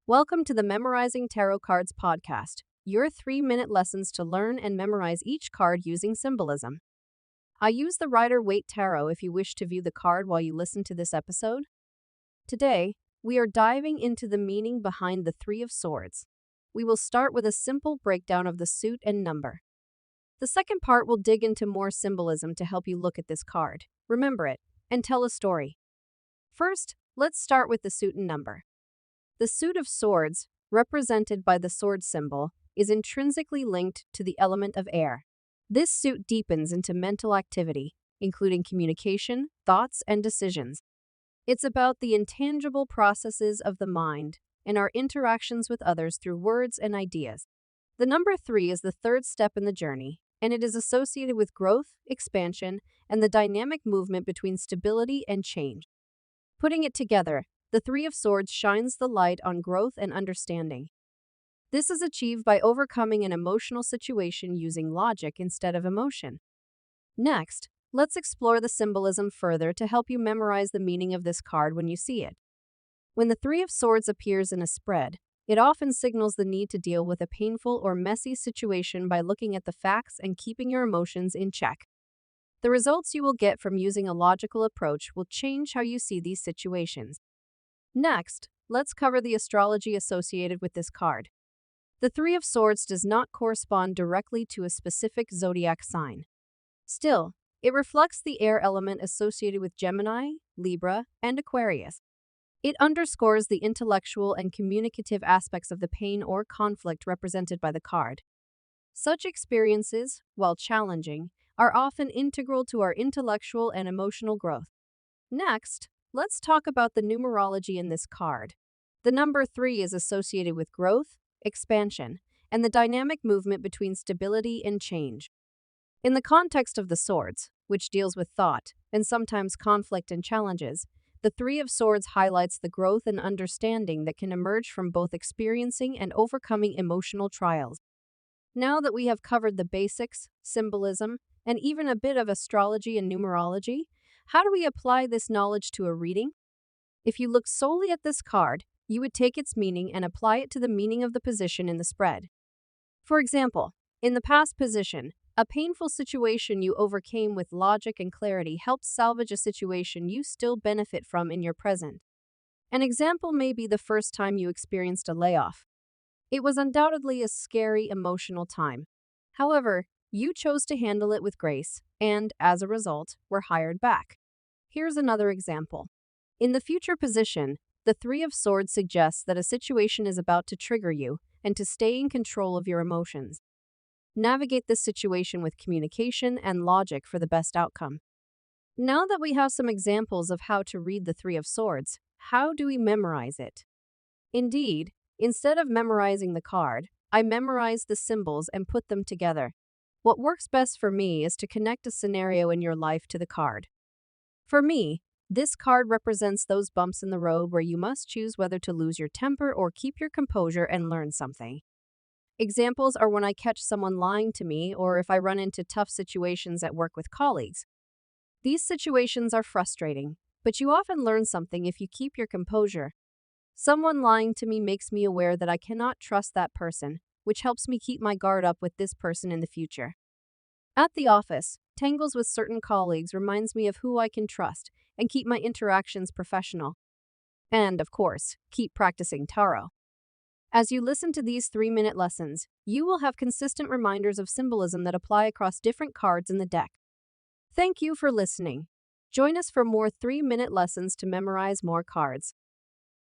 Welcome to the Memorizing Tarot Cards podcast, your 3-minute lessons to learn and memorize each card using symbolism. I use the Rider Waite Tarot if you wish to view the card while you listen to this episode. Today, we are diving into the meaning behind the Three of Swords. We will start with a simple breakdown of the suit and number. The second part will dig into more symbolism to help you look at this card, remember it, and tell a story. First, let's start with the suit and number. The suit of swords, represented by the sword symbol, is intrinsically linked to the element of air. This suit deepens into mental activity, including communication, thoughts, and decisions. It's about the intangible processes of the mind and our interactions with others through words and ideas. The number 3 is the third step in the journey, and it is associated with growth, expansion, and the dynamic movement between stability and change. Putting it together, the Three of Swords shines the light on growth and understanding. This is achieved by overcoming an emotional situation using logic instead of emotion. Next, let's explore the symbolism further to help you memorize the meaning of this card when you see it. When the Three of Swords appears in a spread, it often signals the need to deal with a painful or messy situation by looking at the facts and keeping your emotions in check. The results you will get from using a logical approach will change how you see these situations. Next, let's cover the astrology associated with this card. The Three of Swords does not correspond directly to a specific zodiac sign. Still, it reflects the air element associated with Gemini, Libra, and Aquarius. It underscores the intellectual and communicative aspects of the pain or conflict represented by the card. Such experiences, while challenging, are often integral to our intellectual and emotional growth. Next, let's talk about the numerology in this card. The number 3 is associated with growth, expansion, and the dynamic movement between stability and change. In the context of the swords, which deals with thought, and sometimes conflict and challenges, the Three of Swords highlights the growth and understanding that can emerge from both experiencing and overcoming emotional trials. Now that we have covered the basics, symbolism, and even a bit of astrology and numerology, how do we apply this knowledge to a reading? If you look solely at this card, you would take its meaning and apply it to the meaning of the position in the spread. For example, in the past position, a painful situation you overcame with logic and clarity helps salvage a situation you still benefit from in your present. An example may be the first time you experienced a layoff. It was undoubtedly a scary, emotional time. However, you chose to handle it with grace, and, as a result, were hired back. Here's another example. In the future position, the Three of Swords suggests that a situation is about to trigger you and to stay in control of your emotions. Navigate this situation with communication and logic for the best outcome. Now that we have some examples of how to read the Three of Swords, how do we memorize it? Indeed, instead of memorizing the card, I memorize the symbols and put them together. What works best for me is to connect a scenario in your life to the card. For me, this card represents those bumps in the road where you must choose whether to lose your temper or keep your composure and learn something. Examples are when I catch someone lying to me or if I run into tough situations at work with colleagues. These situations are frustrating, but you often learn something if you keep your composure. Someone lying to me makes me aware that I cannot trust that person, which helps me keep my guard up with this person in the future. At the office, tangles with certain colleagues reminds me of who I can trust and keep my interactions professional. And, of course, keep practicing tarot. As you listen to these 3-minute lessons, you will have consistent reminders of symbolism that apply across different cards in the deck. Thank you for listening. Join us for more 3-minute lessons to memorize more cards.